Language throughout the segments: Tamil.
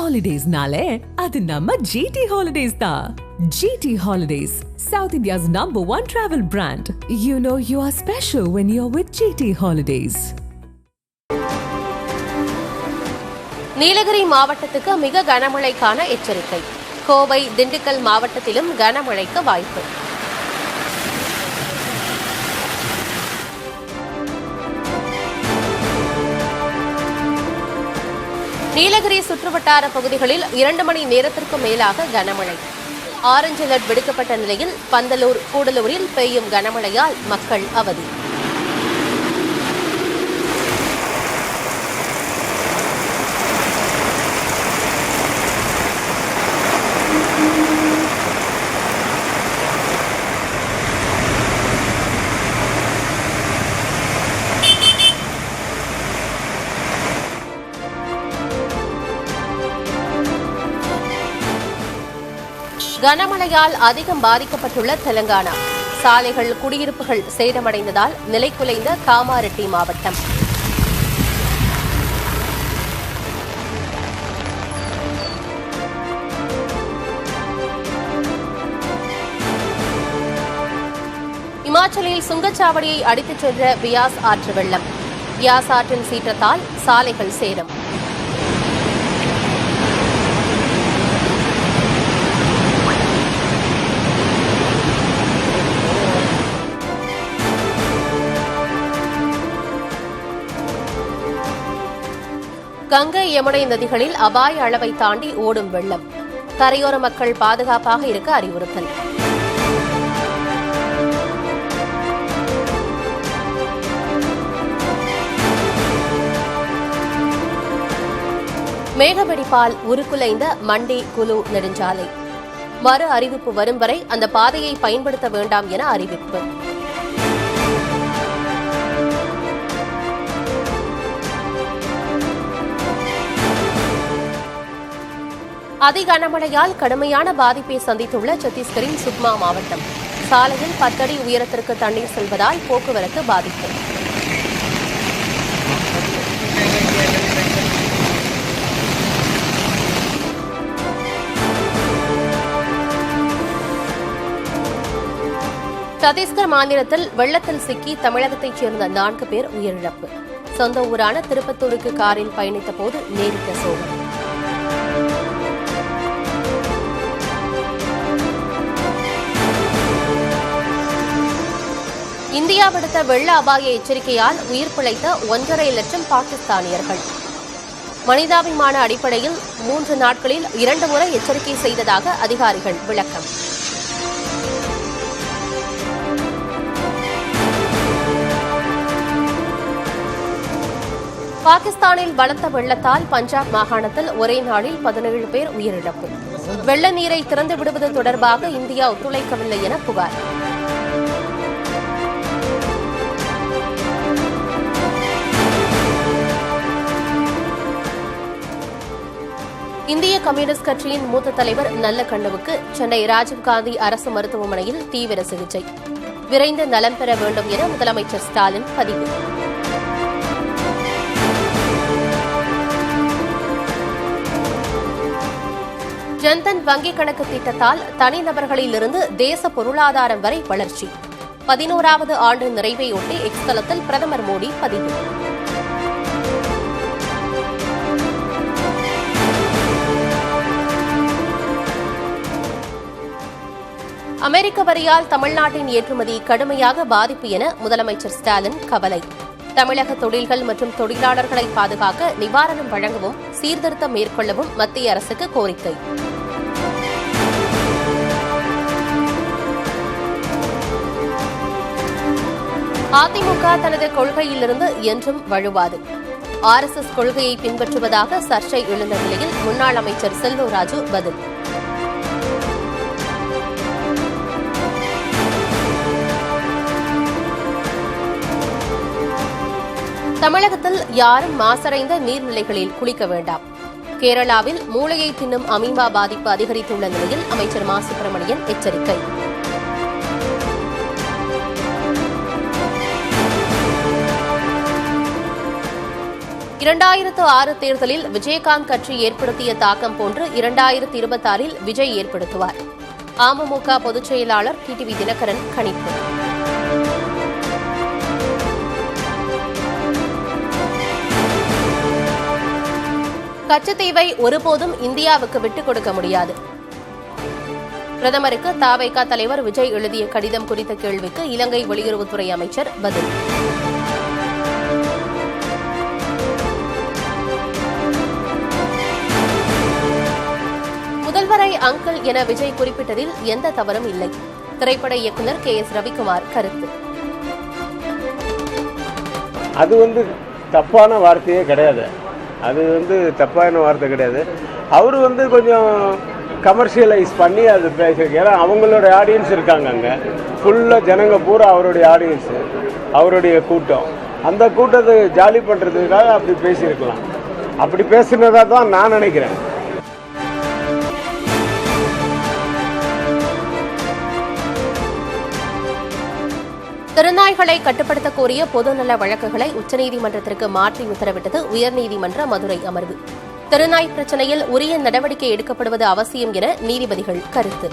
ஹாலிடேஸ்னாலே அது நம்ம ஜிடி ஹாலிடேஸ் தான். GT holidays, South India's #1 travel brand. You know you are special when you're with GT Holidays. Nilgiri மாவட்டத்துக்கு மிக கனமழைக்கான எச்சரிக்கை. கோவை, திண்டுக்கல் மாவட்டத்திலும் கனமழைக்கு வாய்ப்பு. நீலகிரி சுற்றுவட்டார பகுதிகளில் 2 மணி நேரத்திற்கு மேலாக கனமழை. ஆரஞ்சு அலர்ட் விடுக்கப்பட்ட நிலையில் பந்தலூர், கூடலூரில் பெய்யும் கனமழையால் மக்கள் அவதி. கனமழையால் அதிகம் பாதிக்கப்பட்டுள்ள தெலங்கானா. சாலைகள், குடியிருப்புகள் சேதமடைந்ததால் நிலைகுலைந்த காமாரெட்டி மாவட்டம். இமாச்சலில் சுங்கச்சாவடியை அடித்துச் சென்ற பியாஸ் ஆற்று வெள்ளம். பியாஸ் ஆற்றின் சீற்றத்தால் சாலைகள் சேதம். கங்கை, யமுனை நதிகளில் அபாய அளவை தாண்டி ஓடும் வெள்ளம். கரையோர மக்கள் பாதுகாப்பாக இருக்க அறிவுறுத்தல். மேகவெடிப்பால் உருக்குலைந்த மண்டி குலு நெடுஞ்சாலை. மறு அறிவிப்பு வரும் வரை அந்த பாதையை பயன்படுத்த வேண்டாம் என அறிவிப்பு. அதி கனமழையால் கடுமையான பாதிப்பை சந்தித்துள்ள சத்தீஸ்கரின் சுக்மா மாவட்டம். சாலையில் 10 அடி உயரத்திற்கு தண்ணீர் செல்வதால் போக்குவரத்து பாதிப்பு. சத்தீஸ்கர் மாநிலத்தில் வெள்ளத்தில் சிக்கி தமிழகத்தைச் சேர்ந்த 4 பேர் உயிரிழப்பு. சொந்த ஊரான திருப்பத்தூருக்கு காரில் பயணித்த போது நேரிட்ட சோகம். இந்தியா விடுத்த வெள்ள அபாய எச்சரிக்கையால் உயிர் பிழைத்த 1.5 லட்சம் பாகிஸ்தானியர்கள். மனிதாபிமான அடிப்படையில் 3 நாட்களில் 2 முறை எச்சரிக்கை செய்ததாக அதிகாரிகள் விளக்கம். பாகிஸ்தானில் பலத்த வெள்ளத்தால் பஞ்சாப் மாகாணத்தில் ஒரே நாளில் 17 பேர் உயிரிழப்பு. வெள்ள நீரை திறந்து விடுவது தொடர்பாக இந்தியா ஒத்துழைக்கவில்லை என புகார். இந்திய கம்யூனிஸ்ட் கட்சியின் மூத்த தலைவர் நல்லக்கண்ணுவுக்கு சென்னை ராஜீவ்காந்தி அரசு மருத்துவமனையில் தீவிர சிகிச்சை. விரைந்து நலம் பெற வேண்டும் என முதலமைச்சர் ஸ்டாலின் பதிவு. ஜன்தன் வங்கிக் கணக்கு திட்டத்தால் தனிநபர்களிலிருந்து தேச பொருளாதாரம் வரை வளர்ச்சி. 11வது ஆண்டு நிறைவையொட்டி எக்ஸ் தளத்தில் பிரதமர் மோடி பதிவு. அமெரிக்க வரியால் தமிழ்நாட்டின் ஏற்றுமதி கடுமையாக பாதிப்பு என முதலமைச்சர் ஸ்டாலின் கவலை. தமிழக தொழில்கள் மற்றும் தொழிலாளர்களை பாதுகாக்க நிவாரணம் வழங்கவும் சீர்திருத்தம் மேற்கொள்ளவும் மத்திய அரசுக்கு கோரிக்கை. அதிமுக தனது கொள்கையிலிருந்து என்றும் வழுவாது. RSS கொள்கையை பின்பற்றுவதாக சர்ச்சை எழுந்த நிலையில் முன்னாள் அமைச்சர் செல்லூர் ராஜு பதில். தமிழகத்தில் யாரும் மாசடைந்த நீர்நிலைகளில் குளிக்க வேண்டாம். கேரளாவில் மூளையை தின்னும் அமீபா பாதிப்பு அதிகரித்துள்ள நிலையில் அமைச்சர் மா சுப்பிரமணியன் எச்சரிக்கை. 2006 தேர்தலில் விஜயகாந்த் கட்சி ஏற்படுத்திய தாக்கம் போன்று 2026 விஜய் ஏற்படுத்துவார். அமமுக பொதுச் செயலாளர் டிடிவி தினகரன் கணிப்பு. கச்சத்தீவை ஒருபோதும் இந்தியாவுக்கு விட்டுக் கொடுக்க முடியாது. பிரதமருக்கு தவேக தலைவர் விஜய் எழுதிய கடிதம் குறித்த கேள்விக்கு இலங்கை வெளியுறவுத்துறை அமைச்சர் பதில். முதல்வரை அங்கிள் என விஜய் குறிப்பிட்டதில் எந்த தவறும் இல்லை. திரைப்பட இயக்குநர் KS ரவிக்குமார் கருத்து. அது தப்பான வார்த்தையே கிடையாது. அது தப்பான வார்த்தை கிடையாது. அவர் கொஞ்சம் கமர்ஷியலைஸ் பண்ணி அது பேசுறது. ஏன்னா அவங்களோட ஆடியன்ஸ் இருக்காங்க, அங்கே ஃபுல்லாக ஜனங்க பூரா அவருடைய ஆடியன்ஸு, அவருடைய கூட்டம். அந்த கூட்டத்தை ஜாலி பண்ணுறதுக்காக அப்படி பேசியிருக்கலாம். அப்படி பேசுனதா தான் நான் நினைக்கிறேன். திருநாய்களை கட்டுப்படுத்த கோரிய பொதுநல வழக்குகளை உச்சநீதிமன்றத்திற்கு மாற்றி உத்தரவிட்டது உயர்நீதிமன்ற மதுரை அமர்வு. திருநாய் பிரச்சினையில் உரிய நடவடிக்கை எடுக்கப்படுவது அவசியம் என நீதிபதிகள் கருத்து.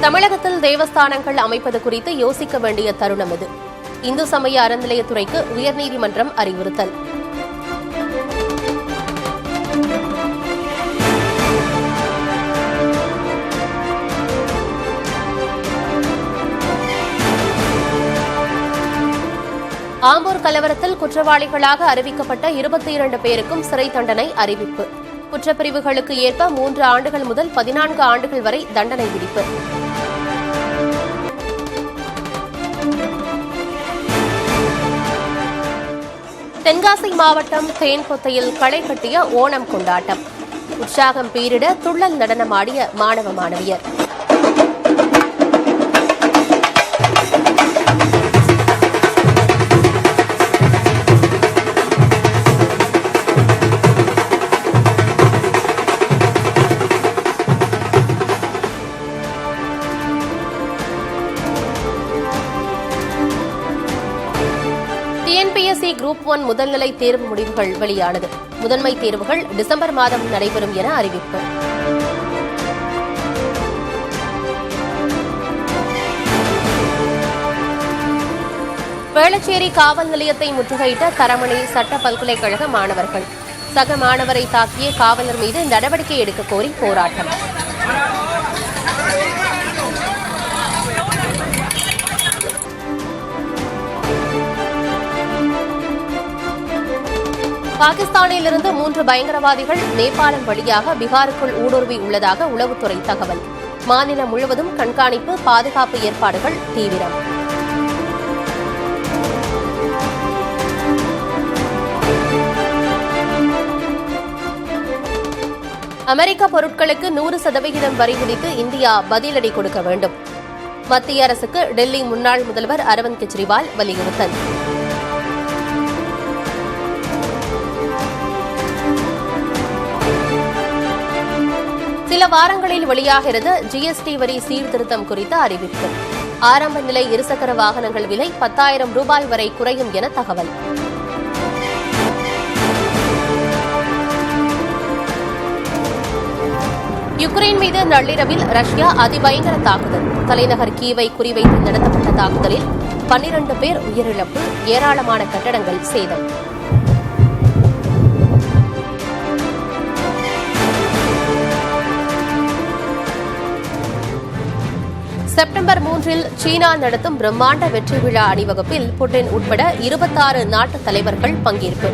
தமிழகத்தில் தேவஸ்தானங்கள் அமைப்பது குறித்து யோசிக்க வேண்டிய தருணம் இது. இந்து சமய அறநிலையத்துறைக்கு உயர்நீதிமன்றம் அறிவுறுத்தல். ஆம்பூர் கலவரத்தில் குற்றவாளிகளாக அறிவிக்கப்பட்ட 22 பேருக்கும் சிறை தண்டனை அறிவிப்பு. குற்றப்பிரிவுகளுக்கு ஏற்ப 3 ஆண்டுகள் முதல் 14 ஆண்டுகள் வரை தண்டனை விதிப்பு. தென்காசி மாவட்டம் தேன்கொத்தையில் களை கட்டிய ஓணம் கொண்டாட்டம். உற்சாகம் பீரிட துள்ளல் நடனமாடிய மாணவ மாணவியர். TNPSC குரூப் 1 முதல்நிலை தேர்வு முடிவுகள் வெளியானது. முதன்மை தேர்வுகள் டிசம்பர் மாதம் நடைபெறும் என அறிவிப்பு. வேளச்சேரி காவல் நிலையத்தை முற்றுகையிட்ட தரமணி சட்ட பல்கலைக்கழக மாணவர்கள். சக மாணவரை தாக்கிய காவலர் மீது நடவடிக்கை எடுக்க கோரி போராட்டம். பாகிஸ்தானிலிருந்து 3 பயங்கரவாதிகள் நேபாளம் வழியாக பீகாருக்குள் ஊடுருவி உள்ளதாக உளவுத்துறை தகவல். மாநிலம் முழுவதும் கண்காணிப்பு, பாதுகாப்பு ஏற்பாடுகள் தீவிரம். அமெரிக்க பொருட்களுக்கு 100% வரி விதித்து இந்தியா பதிலடி கொடுக்க வேண்டும். மத்திய அரசுக்கு டெல்லி முன்னாள் முதல்வர் அரவிந்த் கெஜ்ரிவால் வலியுறுத்தல். சில வாரங்களில் வெளியாகிறது GST வரி சீர்திருத்தம் குறித்த அறிவிப்பு. ஆரம்ப நிலை இருசக்கர வாகனங்கள் விலை 10,000 ரூபாய் வரை குறையும் என தகவல். யுக்ரைன் மீது நள்ளிரவில் ரஷ்யா அதிபயங்கர தாக்குதல். தலைநகர் கீவை குறிவைத்து நடத்தப்பட்ட தாக்குதலில் 12 பேர் உயிரிழப்பு, ஏராளமான கட்டடங்கள் சேதம். செப்டம்பர் 3 சீனா நடத்தும் பிரம்மாண்ட வெற்றி விழா அணிவகுப்பில் புட்டின் உட்பட 26 நாட்டு தலைவர்கள் பங்கேற்பு.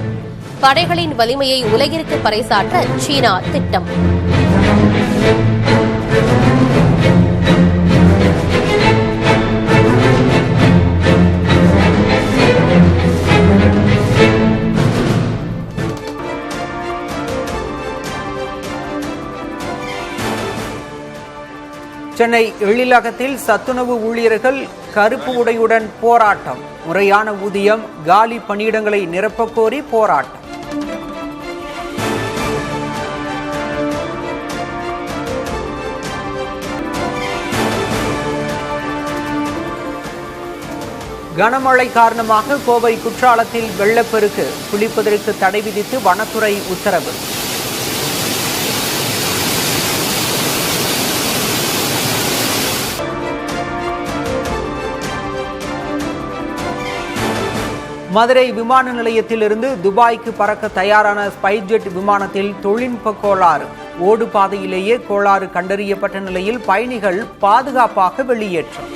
படைகளின் வலிமையை உலகிற்கு பறைசாற்ற சீனா திட்டம். சென்னை எழிலகத்தில் சத்துணவு ஊழியர்கள் கருப்பு உடையுடன் போராட்டம். முறையான ஊதியம், காலி பணியிடங்களை நிரப்பக் கோரி போராட்டம். கனமழை காரணமாக கோவை குற்றாலத்தில் வெள்ளப்பெருக்கு, குளிப்பதற்கு தடை விதித்து வனத்துறை உத்தரவு. மதுரை விமான நிலையத்திலிருந்து துபாய்க்கு பறக்க தயாரான ஸ்பைஸ்ஜெட் விமானத்தில் தொழில்நுட்ப கோளாறு. ஓடு பாதையிலேயே கோளாறு கண்டறியப்பட்ட நிலையில் பயணிகள் பாதுகாப்பாக வெளியேற்றம்.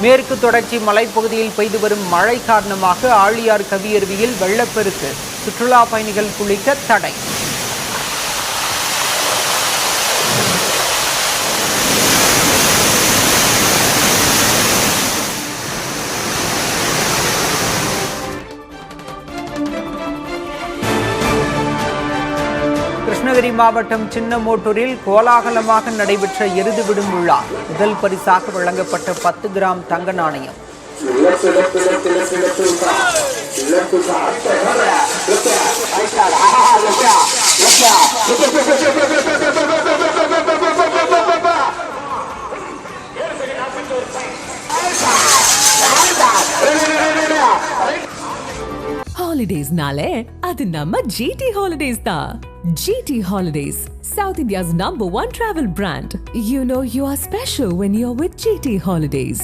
மேற்கு தொடர்ச்சி மலைப்பகுதியில் பெய்து வரும் மழை காரணமாக ஆழியார் கவியருவியில் வெள்ளப்பெருக்கு, சுற்றுலா பயணிகள் குளிக்க தடை. கிருஷ்ணகிரி மாவட்டம் சின்னமோட்டூரில் கோலாகலமாக நடைபெற்ற எருது விடும் விழா. முதல் பரிசாக வழங்கப்பட்ட 10 கிராம் தங்க நாணயம். ஹாலிடேஸ்னாலே அது நம்ம GT Holidays தான். GT Holidays, South India's #1 travel brand. You know you are special when you're with GT Holidays.